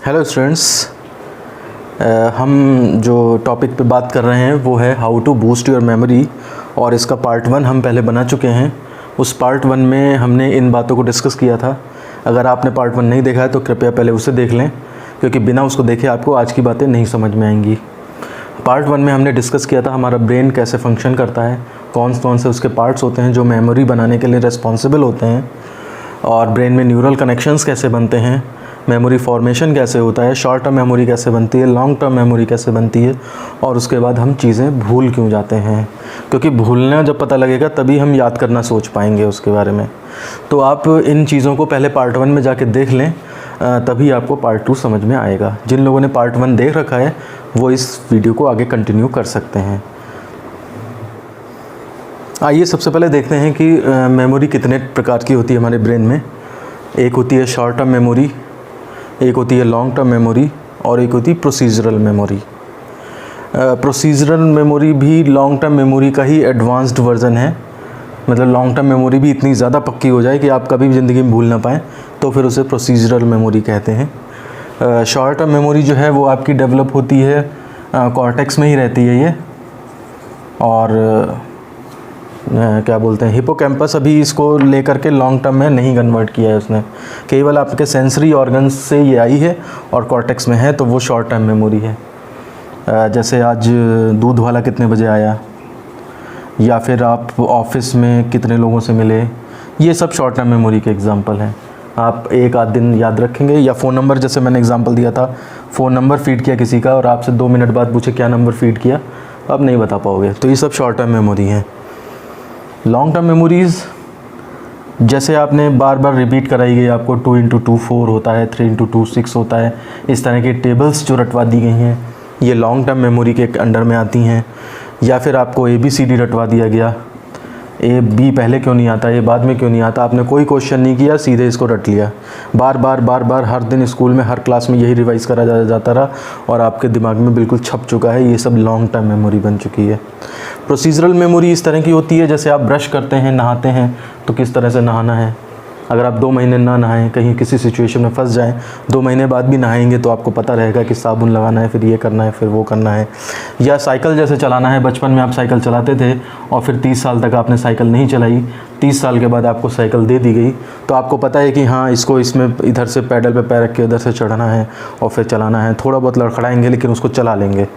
Hello students, हम जो topic पे बात कर रहे हैं वो है how to boost your memory. और इसका पार्ट 1 हम पहले बना चुके हैं। उस पार्ट 1 में हमने इन बातों को डिस्कस किया था। अगर आपने पार्ट 1 नहीं देखा है तो कृपया पहले उसे देख लें, क्योंकि बिना उसको देखे आपको आज की बातें नहीं समझ में आएंगी। पार्ट 1 में हमने डिस्कस किया था हमारा ब्रेन कैसे फंक्शन करता है, कौन कौन से उसके पार्ट्स होते हैं जो मेमोरी बनाने के लिए रिस्पॉन्सिबल होते हैं, और ब्रेन में न्यूरल कनेक्शंस कैसे बनते हैं, मेमोरी फॉर्मेशन कैसे होता है, शॉर्ट टर्म मेमोरी कैसे बनती है, लॉन्ग टर्म मेमोरी कैसे बनती है, और उसके बाद हम चीज़ें भूल क्यों जाते हैं। क्योंकि भूलना जब पता लगेगा तभी हम याद करना सोच पाएंगे उसके बारे में। तो आप इन चीज़ों को पहले पार्ट 1 में जाके देख लें, तभी आपको पार्ट 2 समझ में आएगा। जिन लोगों ने पार्ट 1 देख रखा है वो इस वीडियो को आगे कंटिन्यू कर सकते हैं। आइए सबसे पहले देखते हैं कि मेमोरी कितने प्रकार की होती है हमारे ब्रेन में। एक होती है शॉर्ट टर्म मेमोरी, एक होती है लॉन्ग टर्म मेमोरी, और एक होती है प्रोसीजरल मेमोरी। प्रोसीजरल मेमोरी भी लॉन्ग टर्म मेमोरी का ही एडवांस्ड वर्जन है। मतलब लॉन्ग टर्म मेमोरी भी इतनी ज़्यादा पक्की हो जाए कि आप कभी भी ज़िंदगी में भूल ना पाएँ, तो फिर उसे प्रोसीजरल मेमोरी कहते हैं। शॉर्ट टर्म मेमोरी जो है वो आपकी डेवलप होती है कॉर्टेक्स में ही रहती है ये, और क्या बोलते हैं हिपोकैम्पस अभी इसको लेकर के लॉन्ग टर्म में नहीं कन्वर्ट किया है उसने। केवल आपके सेंसरी ऑर्गन्स से ये आई है और कॉर्टेक्स में है, तो वो शॉर्ट टर्म मेमोरी है। जैसे आज दूध वाला कितने बजे आया, या फिर आप ऑफिस में कितने लोगों से मिले, ये सब शॉर्ट टर्म मेमोरी के एग्जांपल हैं। आप एक आध दिन याद रखेंगे, या फ़ोन नंबर, जैसे मैंने एग्जांपल दिया था, फ़ोन नंबर फीड किया किसी का और आपसे 2 मिनट बाद पूछे क्या नंबर फीड किया, आप नहीं बता पाओगे। तो ये सब शॉर्ट टर्म मेमोरी हैं। लॉन्ग टर्म मेमोरीज़ जैसे आपने बार बार रिपीट कराई गई, आपको 2 × 2 4 होता है, 3 × 2 6 होता है, इस तरह के टेबल्स जो रटवा दी गई हैं ये लॉन्ग टर्म मेमोरी के अंडर में आती हैं। या फिर आपको ABCD रटवा दिया गया, A B पहले क्यों नहीं आता, A बाद में क्यों नहीं आता, आपने कोई क्वेश्चन नहीं किया, सीधे इसको रट लिया। बार बार हर दिन स्कूल में हर क्लास में यही रिवाइज़ करा जाता रहा और आपके दिमाग में बिल्कुल छप चुका है। ये सब लॉन्ग टर्म मेमोरी बन चुकी है। प्रोसीजरल मेमोरी इस तरह की होती है, जैसे आप ब्रश करते हैं, नहाते हैं, तो किस तरह से नहाना है। अगर आप 2 महीने ना नहाएं, कहीं किसी सिचुएशन में फंस जाएं, 2 महीने बाद भी नहाएंगे तो आपको पता रहेगा कि साबुन लगाना है, फिर ये करना है, फिर वो करना है। या साइकिल जैसे चलाना है, बचपन में आप साइकिल चलाते थे और फिर 30 साल तक आपने साइकिल नहीं चलाई, 30 साल के बाद आपको साइकिल दे दी गई, तो आपको पता है कि हाँ इसको इसमें इधर से पैडल पे पैर रख के उधर से चढ़ना है और फिर चलाना है। थोड़ा बहुत लड़खड़ाएंगे लेकिन उसको चला लेंगे।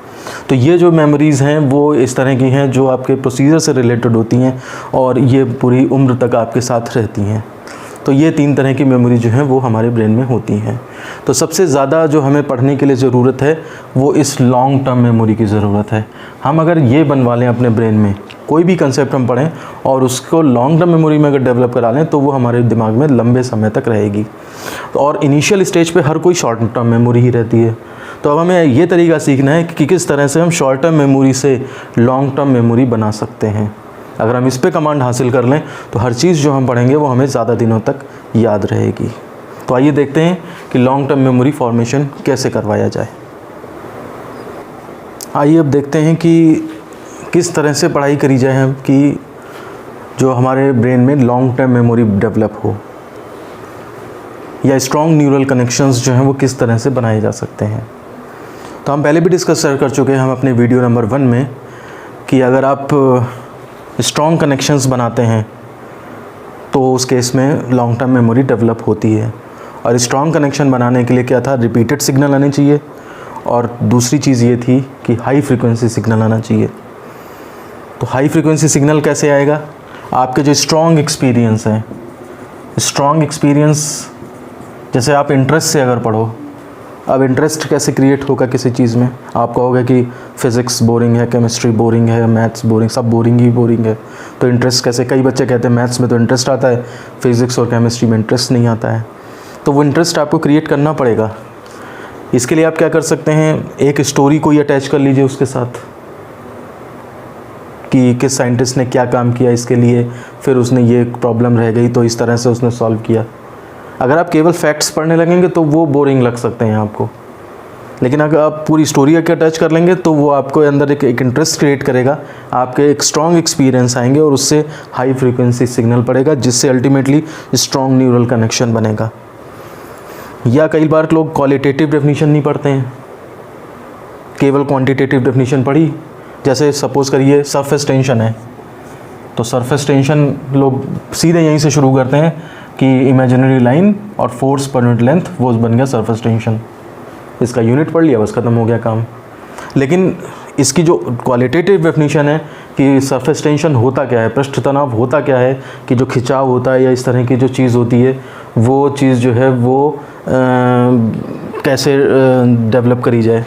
तो ये जो मेमोरीज़ हैं वो इस तरह की हैं जो आपके प्रोसीजर से रिलेटेड होती हैं और ये पूरी उम्र तक आपके साथ रहती हैं। तो ये 3 तरह की मेमोरी जो हैं वो हमारे ब्रेन में होती हैं। तो सबसे ज़्यादा जो हमें पढ़ने के लिए ज़रूरत है वो इस लॉन्ग टर्म मेमोरी की ज़रूरत है। हम अगर ये बनवा लें अपने ब्रेन में, कोई भी कंसेप्ट हम पढ़ें और उसको लॉन्ग टर्म मेमोरी में अगर डेवलप करा लें तो वो हमारे दिमाग में लंबे समय तक रहेगी। और इनिशियल स्टेज पे हर कोई शॉर्ट टर्म मेमोरी ही रहती है। तो अब हमें ये तरीका सीखना है कि किस तरह से हम शॉर्ट टर्म मेमोरी से लॉन्ग टर्म मेमोरी बना सकते हैं। अगर हम इस पे कमांड हासिल कर लें तो हर चीज़ जो हम पढ़ेंगे वो हमें ज़्यादा दिनों तक याद रहेगी। तो आइए देखते हैं कि लॉन्ग टर्म मेमोरी फॉर्मेशन कैसे करवाया जाए। आइए अब देखते हैं कि किस तरह से पढ़ाई करी जाए हम कि जो हमारे ब्रेन में लॉन्ग टर्म मेमोरी डेवलप हो, या स्ट्रॉन्ग न्यूरल कनेक्शंस जो हैं वो किस तरह से बनाए जा सकते हैं। तो हम पहले भी डिस्कस कर चुके हैं हम अपने वीडियो नंबर 1 में कि अगर आप स्ट्रॉन्ग कनेक्शंस बनाते हैं तो उस केस में लॉन्ग टर्म मेमोरी डेवलप होती है। और स्ट्रॉन्ग कनेक्शन बनाने के लिए क्या था, रिपीटेड सिग्नल आने चाहिए, और दूसरी चीज़ ये थी कि हाई फ्रीक्वेंसी सिग्नल आना चाहिए। तो हाई फ्रीक्वेंसी सिग्नल कैसे आएगा, आपके जो स्ट्रॉन्ग एक्सपीरियंस हैं, स्ट्रॉन्ग एक्सपीरियंस जैसे आप इंटरेस्ट से अगर पढ़ो, अब इंटरेस्ट कैसे क्रिएट होगा किसी चीज़ में, आप कहोगे कि फ़िज़िक्स बोरिंग है, केमिस्ट्री बोरिंग है, मैथ्स बोरिंग, सब बोरिंग ही बोरिंग है, तो इंटरेस्ट कैसे। कई बच्चे कहते हैं मैथ्स में तो इंटरेस्ट आता है, फ़िज़िक्स और केमिस्ट्री में इंटरेस्ट नहीं आता है। तो वो इंटरेस्ट आपको क्रिएट करना पड़ेगा। इसके लिए आप क्या कर सकते हैं, एक स्टोरी को ही अटैच कर लीजिए उसके साथ कि किस साइंटिस्ट ने क्या काम किया इसके लिए, फिर उसने ये प्रॉब्लम रह गई तो इस तरह से उसने सॉल्व किया। अगर आप केवल फैक्ट्स पढ़ने लगेंगे तो वो बोरिंग लग सकते हैं आपको, लेकिन अगर आप पूरी स्टोरी के अटैच कर लेंगे तो वो आपको अंदर एक इंटरेस्ट क्रिएट करेगा, आपके एक स्ट्रॉन्ग एक्सपीरियंस आएंगे और उससे हाई फ्रीक्वेंसी सिग्नल पड़ेगा, जिससे अल्टीमेटली स्ट्रॉन्ग न्यूरल कनेक्शन बनेगा। या कई बार लोग क्वालिटेटिव डेफिनीशन नहीं पढ़ते हैं, केवल क्वांटिटेटिव डेफिनीशन पढ़ी। जैसे सपोज़ करिए सरफेस टेंशन है, तो सरफेस टेंशन लोग सीधे यहीं से शुरू करते हैं कि इमेजिनरी लाइन और फोर्स पर यूनिट लेंथ, वो बन गया सरफेस टेंशन। इसका यूनिट पढ़ लिया, बस ख़त्म हो गया काम। लेकिन इसकी जो क्वालिटेटिव डेफिनीशन है कि सरफेस टेंशन होता क्या है, पृष्ठ तनाव होता क्या है, कि जो खिंचाव होता है या इस तरह की जो चीज़ होती है, वो चीज़ जो है वो कैसे डेवलप करी जाए।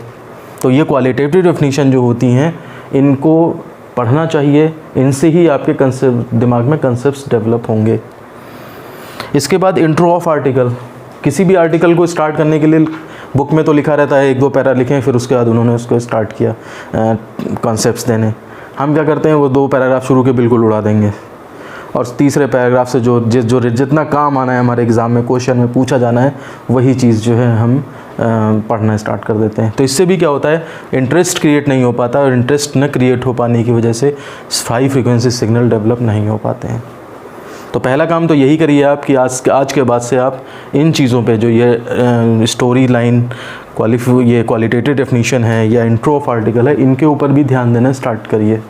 तो ये क्वालिटेटिव डेफिनीशन जो होती हैं, इनको पढ़ना चाहिए, इनसे ही आपके कंसेप्ट, दिमाग में कंसेप्ट्स डेवलप होंगे। इसके बाद इंट्रो ऑफ आर्टिकल। किसी भी आर्टिकल को स्टार्ट करने के लिए बुक में तो लिखा रहता है, 1-2 पैरा लिखें, फिर उसके बाद उन्होंने उसको स्टार्ट किया कॉन्सेप्ट्स देने। हम क्या करते हैं, वो 2 पैराग्राफ शुरू के बिल्कुल उड़ा देंगे, और तीसरे पैराग्राफ से जो जितना काम आना है हमारे एग्ज़ाम में, क्वेश्चन में पूछा जाना है, वही चीज़ जो है हम पढ़ना स्टार्ट कर देते हैं। तो इससे भी क्या होता है, इंटरेस्ट क्रिएट नहीं हो पाता, और इंटरेस्ट न क्रिएट हो पाने की वजह से हाई फ्रीक्वेंसी सिग्नल डेवलप नहीं हो पाते हैं। तो पहला काम तो यही करिए आप कि आज के बाद से आप इन चीज़ों पे, जो ये स्टोरी लाइन, ये क्वालिटेटिव डेफिनीशन है या इंट्रो ऑफ आर्टिकल है, इनके ऊपर भी ध्यान देना स्टार्ट करिए।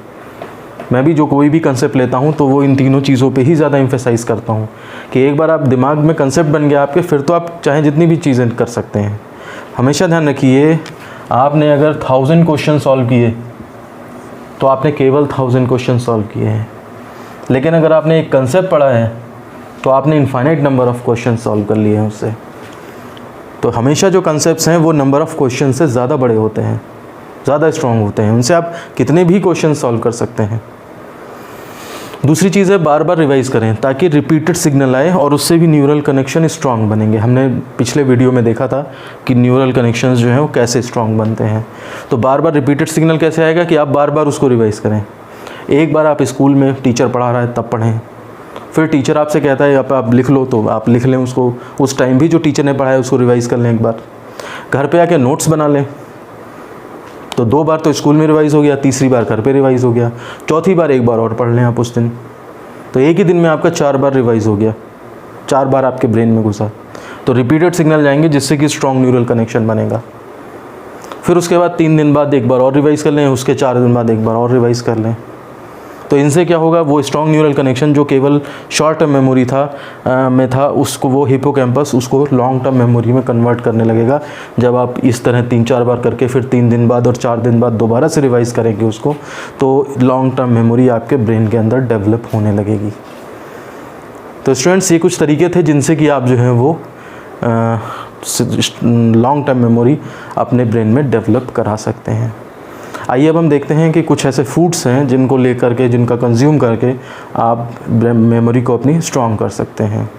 मैं भी जो कोई भी कंसेप्ट लेता हूँ तो वो इन तीनों चीज़ों पे ही ज़्यादा एम्फेसाइज़ करता हूँ कि एक बार आप दिमाग में कंसेप्ट बन गया आपके, फिर तो आप चाहे जितनी भी चीज़ें कर सकते हैं। हमेशा ध्यान रखिए, आपने अगर 1000 क्वेश्चन सॉल्व किए तो आपने केवल 1000 क्वेश्चन सॉल्व किए हैं, लेकिन अगर आपने एक कंसेप्ट पढ़ा है तो आपने infinite number of question solve कर लिए हैं उससे। तो हमेशा जो कंसेप्ट्स हैं वो नंबर ऑफ़ क्वेश्चन से ज़्यादा बड़े होते हैं, ज़्यादा स्ट्रॉन्ग होते हैं, उनसे आप कितने भी क्वेश्चन सॉल्व कर सकते हैं। दूसरी चीज़ है, बार बार रिवाइज़ करें ताकि रिपीटेड सिग्नल आए और उससे भी न्यूरल कनेक्शन स्ट्रॉन्ग बनेंगे। हमने पिछले वीडियो में देखा था कि न्यूरल कनेक्शंस जो हैं वो कैसे स्ट्रॉन्ग बनते हैं। तो बार बार रिपीटेड सिग्नल कैसे आएगा कि आप बार बार उसको रिवाइज़ करें। एक बार आप स्कूल में टीचर पढ़ा रहा है तब पढ़ें, फिर टीचर आपसे कहता है आप लिख लो तो आप लिख लें उसको, उस टाइम भी जो टीचर ने पढ़ाया उसको रिवाइज़ कर लें एक बार। घर पे आके नोट्स बना लें, तो 2 बार तो स्कूल में रिवाइज़ हो गया, तीसरी बार घर पे रिवाइज़ हो गया, चौथी बार एक बार और पढ़ लें आप उस दिन, तो एक ही दिन में आपका 4 बार रिवाइज़ हो गया, 4 बार आपके ब्रेन में घुसा। तो रिपीटेड सिग्नल जाएंगे जिससे कि स्ट्रॉन्ग न्यूरल कनेक्शन बनेगा। फिर उसके बाद 3 दिन बाद एक बार और रिवाइज़ कर लें, उसके 4 दिन बाद एक बार और रिवाइज़ कर लें। तो इनसे क्या होगा, वो स्ट्रॉन्ग न्यूरल कनेक्शन जो केवल शॉर्ट टर्म मेमोरी था उसको, वो हिपोकैम्पस उसको लॉन्ग टर्म मेमोरी में कन्वर्ट करने लगेगा। जब आप इस तरह 3-4 बार करके फिर 3 दिन बाद और 4 दिन बाद दोबारा से रिवाइज़ करेंगे उसको, तो लॉन्ग टर्म मेमोरी आपके ब्रेन के अंदर डेवलप होने लगेगी। तो स्टूडेंट्स, ये कुछ तरीके थे जिनसे कि आप जो हैं वो लॉन्ग टर्म मेमोरी अपने ब्रेन में डेवलप करा सकते हैं। आइए अब हम देखते हैं कि कुछ ऐसे फूड्स हैं जिनको लेकर के, जिनका कंज्यूम करके आप मेमोरी को अपनी स्ट्रॉन्ग कर सकते हैं।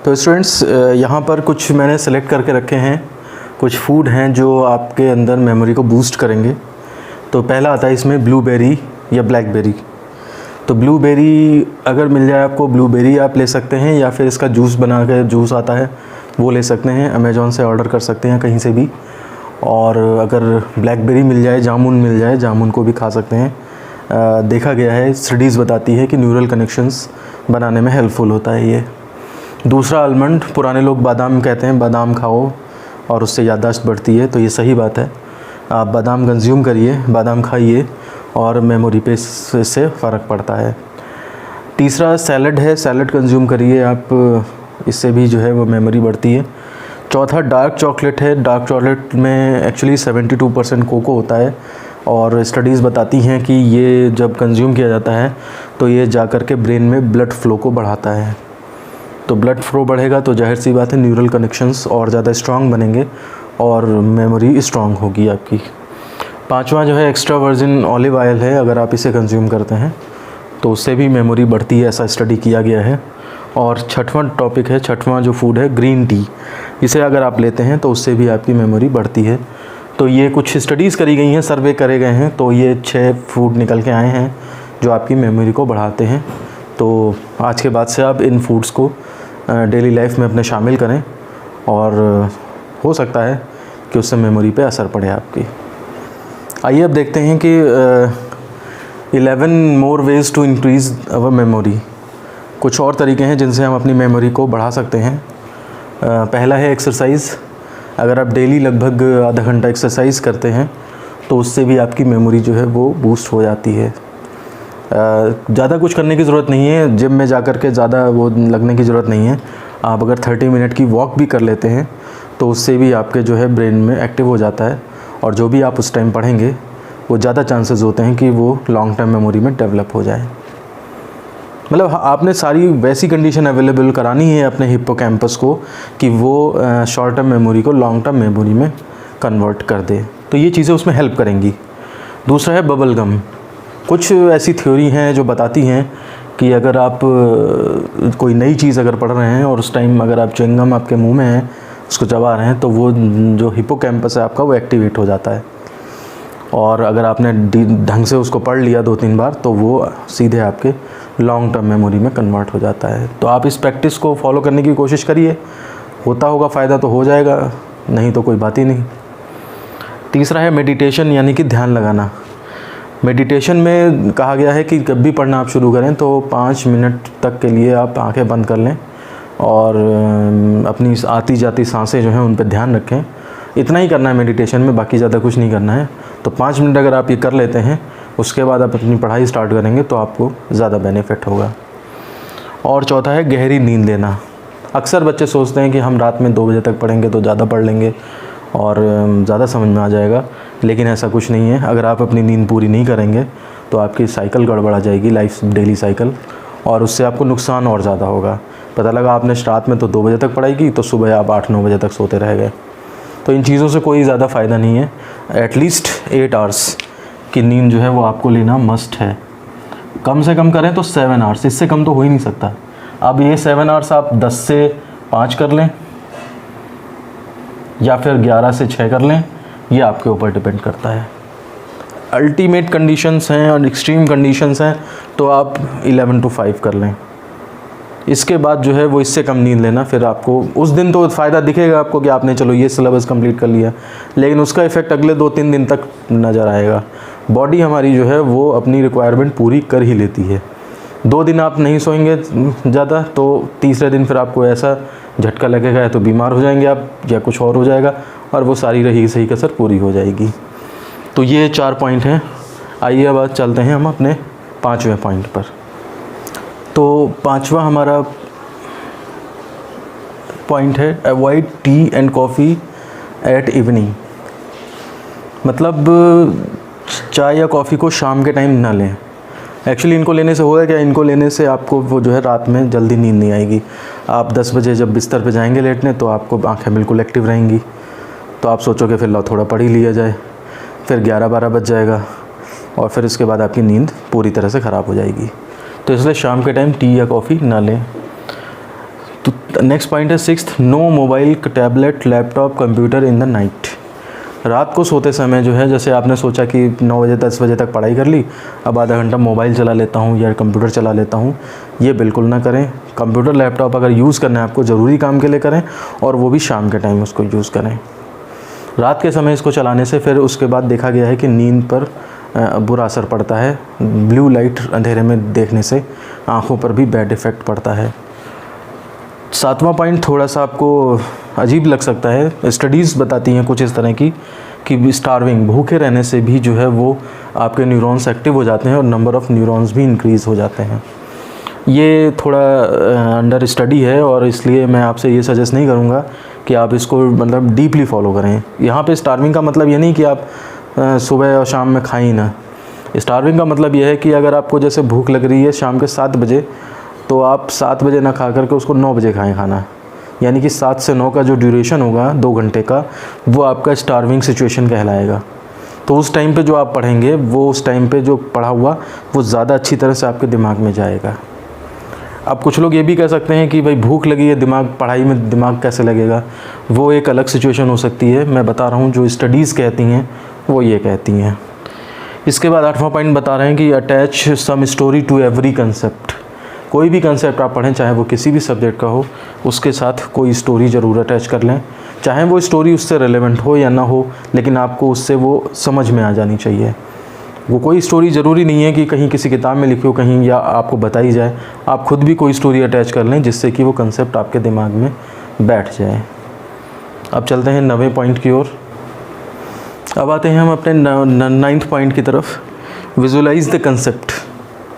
तो स्टूडेंट्स, यहाँ पर कुछ मैंने सेलेक्ट करके रखे हैं, कुछ फूड हैं जो आपके अंदर मेमोरी को बूस्ट करेंगे। तो पहला आता है इसमें ब्लूबेरी या ब्लैकबेरी। तो ब्लूबेरी अगर मिल जाए आपको, ब्लूबेरी आप ले सकते हैं, या फिर इसका जूस बना के, जूस आता है वो ले सकते हैं, अमेज़ॉन से ऑर्डर कर सकते हैं कहीं से भी। और अगर ब्लैकबेरी मिल जाए, जामुन मिल जाए, जामुन को भी खा सकते हैं। देखा गया है, स्टडीज़ बताती है कि न्यूरल कनेक्शंस बनाने में हेल्पफुल होता है ये। दूसरा आलमंड, पुराने लोग बादाम कहते हैं, बादाम खाओ और उससे याददाश्त बढ़ती है, तो ये सही बात है। आप बादाम कंज्यूम करिए, बादाम खाइए और मेमोरी पे इससे फ़र्क पड़ता है। तीसरा सैलड है, सैलड कंज्यूम करिए आप, इससे भी जो है वो मेमोरी बढ़ती है। चौथा डार्क चॉकलेट है, डार्क चॉकलेट में एक्चुअली 72% कोको होता है, और स्टडीज़ बताती हैं कि ये जब कंज्यूम किया जाता है तो ये जा कर के ब्रेन में ब्लड फ्लो को बढ़ाता है। तो ब्लड फ्लो बढ़ेगा तो जाहिर सी बात है न्यूरल कनेक्शंस और ज़्यादा स्ट्रॉन्ग बनेंगे और मेमोरी स्ट्रॉन्ग होगी आपकी। पांचवा जो है एक्स्ट्रा वर्जिन ऑलिव ऑयल है, अगर आप इसे कंज्यूम करते हैं तो उससे भी मेमोरी बढ़ती है, ऐसा स्टडी किया गया है। और छठवां टॉपिक है, छठवां जो फूड है ग्रीन टी, इसे अगर आप लेते हैं तो उससे भी आपकी मेमोरी बढ़ती है। तो ये कुछ स्टडीज़ करी गई हैं, सर्वे करे गए हैं, तो ये 6 फूड निकल के आए हैं जो आपकी मेमोरी को बढ़ाते हैं। तो आज के बाद से आप इन फूड्स को डेली लाइफ में अपने शामिल करें और हो सकता है कि उससे मेमोरी पे असर पड़े आपकी। आइए अब देखते हैं कि 11 more ways to increase our memory. कुछ और तरीके हैं जिनसे हम अपनी मेमोरी को बढ़ा सकते हैं। पहला है एक्सरसाइज। अगर आप डेली लगभग आधा घंटा एक्सरसाइज करते हैं तो उससे भी आपकी मेमोरी जो है वो बूस्ट हो जाती है। ज़्यादा कुछ करने की ज़रूरत नहीं है, जिम में जा कर के ज़्यादा वो लगने की ज़रूरत नहीं है। आप अगर 30 मिनट की वॉक भी कर लेते हैं तो उससे भी आपके जो है ब्रेन में एक्टिव हो जाता है, और जो भी आप उस टाइम पढ़ेंगे वो ज़्यादा चांसेस होते हैं कि वो लॉन्ग टर्म मेमोरी में डेवलप हो जाए। मतलब आपने सारी वैसी कंडीशन अवेलेबल करानी है अपने हिप्पोकैम्पस को कि वो शॉर्ट टर्म मेमोरी को लॉन्ग टर्म मेमोरी में कन्वर्ट कर दे, तो ये चीज़ें उसमें हेल्प करेंगी। दूसरा है बबल गम। कुछ ऐसी थ्योरी हैं जो बताती हैं कि अगर आप कोई नई चीज़ अगर पढ़ रहे हैं और उस टाइम अगर आप च्युइंगम आपके मुंह में है, उसको चबा रहे हैं, तो वो जो हिप्पोकैम्पस है आपका वो एक्टिवेट हो जाता है, और अगर आपने ढंग से उसको पढ़ लिया 2-3 बार तो वो सीधे आपके लॉन्ग टर्म मेमोरी में कन्वर्ट हो जाता है। तो आप इस प्रैक्टिस को फॉलो करने की कोशिश करिए, होता होगा फ़ायदा तो हो जाएगा, नहीं तो कोई बात ही नहीं। तीसरा है मेडिटेशन, यानी कि ध्यान लगाना। मेडिटेशन में कहा गया है कि जब भी पढ़ना आप शुरू करें तो 5 मिनट तक के लिए आप आंखें बंद कर लें और अपनी आती जाती सांसें जो हैं उन पर ध्यान रखें। इतना ही करना है मेडिटेशन में, बाकी ज़्यादा कुछ नहीं करना है। तो 5 मिनट अगर आप ये कर लेते हैं, उसके बाद आप अपनी पढ़ाई स्टार्ट करेंगे तो आपको ज़्यादा बेनिफिट होगा। और चौथा है गहरी नींद लेना। अक्सर बच्चे सोचते हैं कि हम रात में 2 बजे तक पढ़ेंगे तो ज़्यादा पढ़ लेंगे और ज़्यादा समझ में आ जाएगा, लेकिन ऐसा कुछ नहीं है। अगर आप अपनी नींद पूरी नहीं करेंगे तो आपकी साइकिल गड़बड़ा जाएगी, लाइफ डेली साइकिल, और उससे आपको नुकसान और ज़्यादा होगा। पता लगा आपने रात में तो 2 बजे तक पढ़ाई की, तो सुबह आप 8-9 बजे तक सोते रह गए। तो इन चीज़ों से कोई ज़्यादा फ़ायदा नहीं है। एटलीस्ट 8 आवर्स की नींद जो है वो आपको लेना मस्ट है। कम से कम करें तो 7 आवर्स, इससे कम तो हो ही नहीं सकता। अब ये 7 आवर्स आप 10 से 5 कर लें या फिर 11 से 6 कर लें, ये आपके ऊपर डिपेंड करता है। अल्टीमेट कंडीशंस हैं और एक्सट्रीम कंडीशंस हैं तो आप 11 to 5 कर लें। इसके बाद जो है वो इससे कम नींद लेना, फिर आपको उस दिन तो फ़ायदा दिखेगा आपको कि आपने चलो ये सिलेबस कंप्लीट कर लिया, लेकिन उसका इफ़ेक्ट अगले 2-3 दिन तक नज़र आएगा। बॉडी हमारी जो है वो अपनी रिक्वायरमेंट पूरी कर ही लेती है। 2 दिन आप नहीं सोएंगे ज़्यादा तो तीसरे दिन फिर आपको ऐसा झटका लगेगा, या तो बीमार हो जाएंगे आप या कुछ और हो जाएगा, और वो सारी रही सही कसर पूरी हो जाएगी। तो ये 4 पॉइंट हैं। आइए अब चलते हैं हम अपने 5वें पॉइंट पर। तो 5वां हमारा पॉइंट है avoid tea and coffee at evening. मतलब चाय या कॉफ़ी को शाम के टाइम ना लें। एक्चुअली इनको लेने से होगा क्या, इनको लेने से आपको वो जो है रात में जल्दी नींद नहीं आएगी। आप 10 बजे जब बिस्तर पे जाएंगे लेटने तो आपको आंखें बिल्कुल एक्टिव रहेंगी, तो आप सोचोगे फिर लो थोड़ा पढ़ ही लिया जाए, फिर 11-12 बज जाएगा और फिर इसके बाद आपकी नींद पूरी तरह से ख़राब हो जाएगी। तो इसलिए शाम के टाइम टी या कॉफ़ी ना लें। तो नेक्स्ट पॉइंट है 6th, no mobile, tablet, laptop, computer in the night. रात को सोते समय जो है, जैसे आपने सोचा कि 9 बजे 10 बजे तक पढ़ाई कर ली, अब आधा घंटा मोबाइल चला लेता हूँ या कंप्यूटर चला लेता हूँ, ये बिल्कुल ना करें। कंप्यूटर लैपटॉप अगर यूज़ करना है आपको, ज़रूरी काम के लिए करें, और वो भी शाम के टाइम उसको यूज़ करें। रात के समय इसको चलाने से फिर उसके बाद देखा गया है कि नींद पर बुरा असर पड़ता है। ब्लू लाइट अंधेरे में देखने से आँखों पर भी बैड इफ़ेक्ट पड़ता है। 7वां पॉइंट थोड़ा सा आपको अजीब लग सकता है। स्टडीज़ बताती हैं कुछ इस तरह की कि स्टार्विंग, भूखे रहने से भी जो है वो आपके न्यूरॉन्स एक्टिव हो जाते हैं और नंबर ऑफ़ न्यूरॉन्स भी इंक्रीज़ हो जाते हैं। ये थोड़ा अंडर स्टडी है और इसलिए मैं आपसे ये सजेस्ट नहीं करूँगा कि आप इसको मतलब डीपली फॉलो करें। यहाँ पे स्टार्विंग का मतलब ये नहीं कि आप सुबह और शाम में खाएं ना। स्टार्विंग का मतलब ये है कि अगर आपको जैसे भूख लग रही है शाम के 7 बजे, तो आप 7 बजे ना खा करके उसको 9 बजे खाएं खाना। यानी कि 7 से 9 का जो ड्यूरेशन होगा 2 घंटे का, वो आपका स्टार्विंग सिचुएशन कहलाएगा। तो उस टाइम पे जो आप पढ़ेंगे, वो उस टाइम पे जो पढ़ा हुआ वो ज़्यादा अच्छी तरह से आपके दिमाग में जाएगा। अब कुछ लोग ये भी कह सकते हैं कि भाई भूख लगी है, दिमाग पढ़ाई में दिमाग कैसे लगेगा, वो एक अलग सिचुएशन हो सकती है। मैं बता रहा हूँ जो स्टडीज़ कहती हैं वो ये कहती हैं। इसके बाद 8वां पॉइंट बता रहे हैं कि attach some story to every concept. कोई भी कंसेप्ट आप पढ़ें, चाहे वो किसी भी सब्जेक्ट का हो, उसके साथ कोई स्टोरी ज़रूर अटैच कर लें। चाहे वो स्टोरी उससे रेलेवेंट हो या ना हो, लेकिन आपको उससे वो समझ में आ जानी चाहिए। वो कोई स्टोरी ज़रूरी नहीं है कि कहीं किसी किताब में लिखी हो कहीं, या आपको बताई जाए। आप खुद भी कोई स्टोरी अटैच कर लें जिससे कि वो कंसेप्ट आपके दिमाग में बैठ जाए। अब चलते हैं 9वें पॉइंट की ओर। अब आते हैं हम अपने 9th पॉइंट की तरफ। Visualise the concept.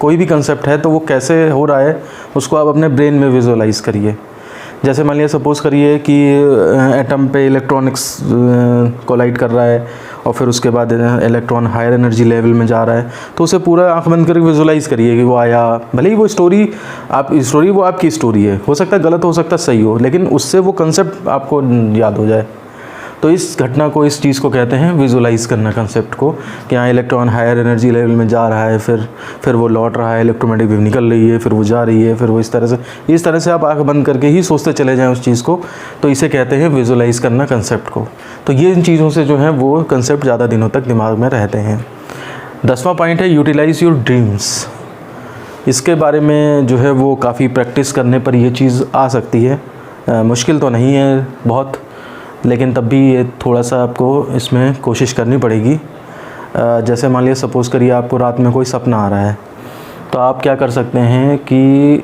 कोई भी कंसेप्ट है तो वो कैसे हो रहा है उसको आप अपने ब्रेन में विजुअलाइज करिए। जैसे मान लिया सपोज़ करिए कि एटम पे इलेक्ट्रॉनिक्स कोलाइड कर रहा है और फिर उसके बाद इलेक्ट्रॉन हायर एनर्जी लेवल में जा रहा है, तो उसे पूरा आंख बंद करके विजुअलाइज़ करिए कि वो आया। भले ही वो स्टोरी वो आपकी स्टोरी है, हो सकता है गलत, हो सकता है सही हो, लेकिन उससे वो कंसेप्ट आपको याद हो जाए। तो इस घटना को, इस चीज़ को कहते हैं विजुअलाइज़ करना कंसेप्ट को, कि हाँ इलेक्ट्रॉन हायर एनर्जी लेवल में जा रहा है, फिर वो लौट रहा है, इलेक्ट्रोमैग्नेटिक वेव निकल रही है, फिर वो जा रही है, फिर वो इस तरह से आप आँख बंद करके ही सोचते चले जाएं उस चीज़ को, तो इसे कहते हैं विजुअलाइज़ करना कंसेप्ट को। तो ये इन चीज़ों से जो है वो कंसेप्ट ज़्यादा दिनों तक दिमाग में रहते हैं। 10वां पॉइंट है यूटिलाइज़ योर ड्रीम्स। इसके बारे में जो है वो काफ़ी प्रैक्टिस करने पर ये चीज़ आ सकती है। मुश्किल तो नहीं है बहुत, लेकिन तब भी ये थोड़ा सा आपको इसमें कोशिश करनी पड़ेगी। जैसे मान लिया सपोज़ करिए आपको रात में कोई सपना आ रहा है, तो आप क्या कर सकते हैं कि,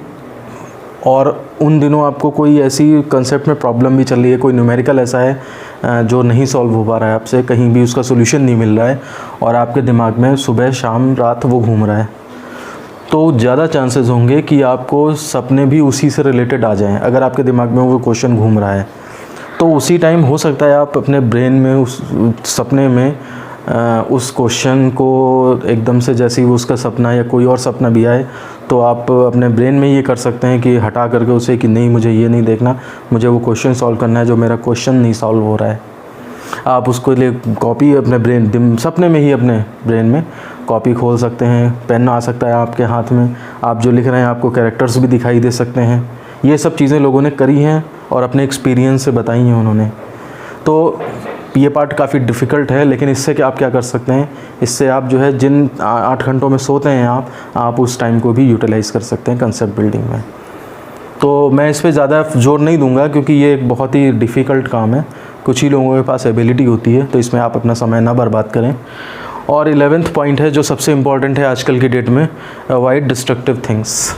और उन दिनों आपको कोई ऐसी कंसेप्ट में प्रॉब्लम भी चल रही है, कोई न्यूमेरिकल ऐसा है जो नहीं सॉल्व हो पा रहा है आपसे, कहीं भी उसका सोल्यूशन नहीं मिल रहा है, और आपके दिमाग में सुबह शाम रात वो घूम रहा है, तो ज़्यादा चांसेस होंगे कि आपको सपने भी उसी से रिलेटेड आ जाएं। अगर आपके दिमाग में वो क्वेश्चन घूम रहा है तो उसी टाइम हो सकता है आप अपने ब्रेन में उस सपने में उस क्वेश्चन को एकदम से, जैसे ही उसका सपना या कोई और सपना भी आए, तो आप अपने ब्रेन में ये कर सकते हैं कि हटा करके उसे कि नहीं मुझे ये नहीं देखना, मुझे वो क्वेश्चन सॉल्व करना है जो मेरा क्वेश्चन नहीं सॉल्व हो रहा है। आप उसको लिए कॉपी अपने सपने में ही अपने ब्रेन में कॉपी खोल सकते हैं, पेन आ सकता है आपके हाथ में, आप जो लिख रहे हैं आपको कैरेक्टर्स भी दिखाई दे सकते हैं। ये सब चीज़ें लोगों ने करी हैं और अपने एक्सपीरियंस से बताई हैं उन्होंने। तो ये पार्ट काफ़ी डिफ़िकल्ट है, लेकिन इससे आप क्या कर सकते हैं, इससे आप जो है जिन 8 घंटों में सोते हैं आप उस टाइम को भी यूटिलाइज़ कर सकते हैं कंसेप्ट बिल्डिंग में। तो मैं इस पर ज़्यादा जोर नहीं दूंगा क्योंकि ये एक बहुत ही डिफ़िकल्ट काम है, कुछ ही लोगों के पास एबिलिटी होती है, तो इसमें आप अपना समय ना बर्बाद करें। और 11th पॉइंट है जो सबसे इम्पॉर्टेंट है आजकल की डेट में, अवॉइड डिस्ट्रक्टिव थिंग्स।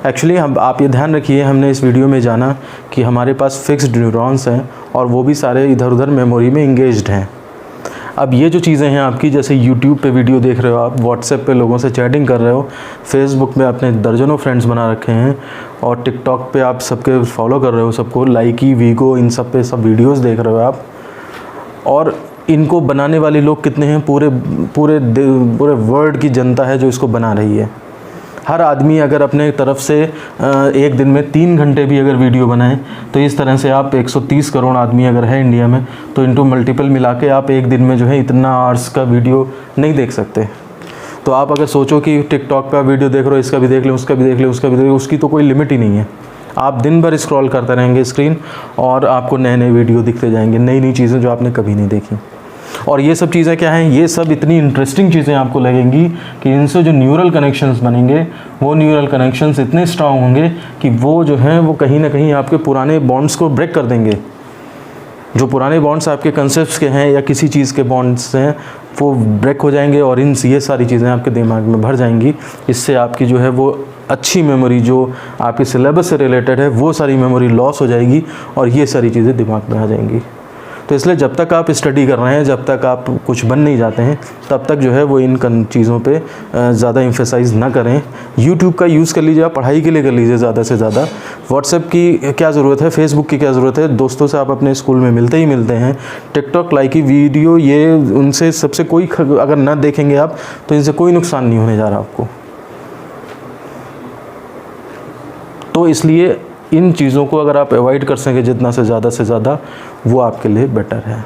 एक्चुअली आप ये ध्यान रखिए, हमने इस वीडियो में जाना कि हमारे पास फिक्स्ड न्यूरॉन्स हैं और वो भी सारे इधर उधर मेमोरी में इंगेज्ड हैं। अब ये जो चीज़ें हैं आपकी, जैसे यूट्यूब पे वीडियो देख रहे हो आप, व्हाट्सएप पे लोगों से चैटिंग कर रहे हो, फेसबुक में अपने दर्जनों फ्रेंड्स बना रखे हैं, और टिकटॉक पे आप सबके फॉलो कर रहे हो, सबको लाइकी वीगो इन सब पे सब वीडियोस देख रहे हो आप। और इनको बनाने वाले लोग कितने हैं, पूरे वर्ल्ड की जनता है जो इसको बना रही है। हर आदमी अगर अपने तरफ से एक दिन में 3 घंटे भी अगर वीडियो बनाए, तो इस तरह से आप 130 करोड़ आदमी अगर है इंडिया में, तो इनटू मल्टीपल मिला के आप एक दिन में जो है इतना आवर्स का वीडियो नहीं देख सकते। तो आप अगर सोचो कि टिकटॉक पे आप वीडियो देख रहे हो, इसका भी देख लें, उसका भी देख लें, उसका भी देख लें, उसकी तो कोई लिमिट ही नहीं है। आप दिन भर स्क्रॉल करते रहेंगे स्क्रीन, और आपको नए नए वीडियो दिखते जाएंगे, नई नई चीज़ें जो आपने कभी नहीं देखी। और ये सब चीज़ें क्या हैं, ये सब इतनी इंटरेस्टिंग चीज़ें आपको लगेंगी कि इनसे जो न्यूरल कनेक्शंस बनेंगे, वो न्यूरल कनेक्शंस इतने स्ट्रांग होंगे कि वो जो हैं वो कहीं ना कहीं आपके पुराने बॉन्ड्स को ब्रेक कर देंगे। जो पुराने बॉन्ड्स आपके कंसेप्ट्स के हैं या किसी चीज़ के बॉन्ड्स हैं, वो ब्रेक हो जाएंगे और ये सारी चीज़ें आपके दिमाग में भर जाएंगी। इससे आपकी जो है वो अच्छी मेमोरी जो आपके सिलेबस से रिलेटेड है, वो सारी मेमोरी लॉस हो जाएगी और ये सारी चीज़ें दिमाग में आ जाएंगी। तो इसलिए जब तक आप स्टडी कर रहे हैं, जब तक आप कुछ बन नहीं जाते हैं, तब तक जो है वो इन चीज़ों पे ज़्यादा एम्फेसाइज़ ना करें। यूट्यूब का यूज़ कर लीजिए, आप पढ़ाई के लिए कर लीजिए ज़्यादा से ज़्यादा। व्हाट्सएप की क्या ज़रूरत है, फेसबुक की क्या ज़रूरत है, दोस्तों से आप अपने स्कूल में मिलते ही मिलते हैं। टिकटॉक लाइक की वीडियो, ये उनसे सबसे कोई अगर ना देखेंगे आप, तो इनसे कोई नुकसान नहीं होने जा रहा आपको। तो इसलिए इन चीज़ों को अगर आप अवॉइड कर सकें जितना से ज़्यादा, वो आपके लिए बेटर है।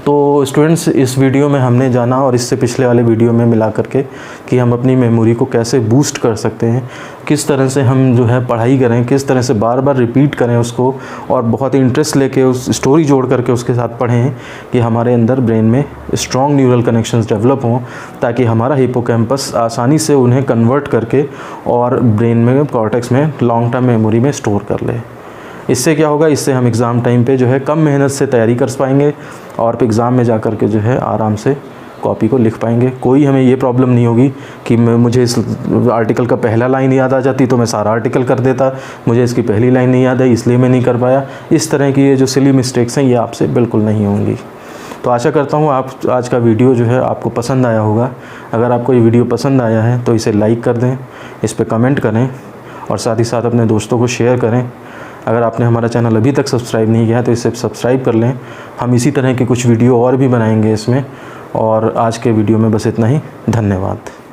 तो स्टूडेंट्स, इस वीडियो में हमने जाना, और इससे पिछले वाले वीडियो में मिला करके, कि हम अपनी मेमोरी को कैसे बूस्ट कर सकते हैं, किस तरह से हम जो है पढ़ाई करें, किस तरह से बार बार रिपीट करें उसको, और बहुत ही इंटरेस्ट लेके उस स्टोरी जोड़ करके उसके साथ पढ़ें कि हमारे अंदर ब्रेन में स्ट्रॉन्ग न्यूरल कनेक्शंस डेवलप हों, ताकि हमारा हिपोकैम्पस आसानी से उन्हें कन्वर्ट करके और ब्रेन में, कॉर्टेक्स में लॉन्ग टर्म मेमोरी में स्टोर कर ले। इससे क्या होगा, इससे हम एग्ज़ाम टाइम पे जो है कम मेहनत से तैयारी कर पाएंगे और एग्ज़ाम में जा कर के जो है आराम से कॉपी को लिख पाएंगे। कोई हमें ये प्रॉब्लम नहीं होगी कि मुझे इस आर्टिकल का पहला लाइन याद आ जाती तो मैं सारा आर्टिकल कर देता, मुझे इसकी पहली लाइन नहीं याद है इसलिए मैं नहीं कर पाया। इस तरह की ये जो सिली मिस्टेक्स हैं ये आपसे बिल्कुल नहीं होंगी। तो आशा करता हूँ आप आज का वीडियो जो है आपको पसंद आया होगा। अगर आपको ये वीडियो पसंद आया है तो इसे लाइक कर दें, इस पर कमेंट करें और साथ ही साथ अपने दोस्तों को शेयर करें। अगर आपने हमारा चैनल अभी तक सब्सक्राइब नहीं किया है तो इसे सब्सक्राइब कर लें। हम इसी तरह के कुछ वीडियो और भी बनाएंगे इसमें। और आज के वीडियो में बस इतना ही। धन्यवाद।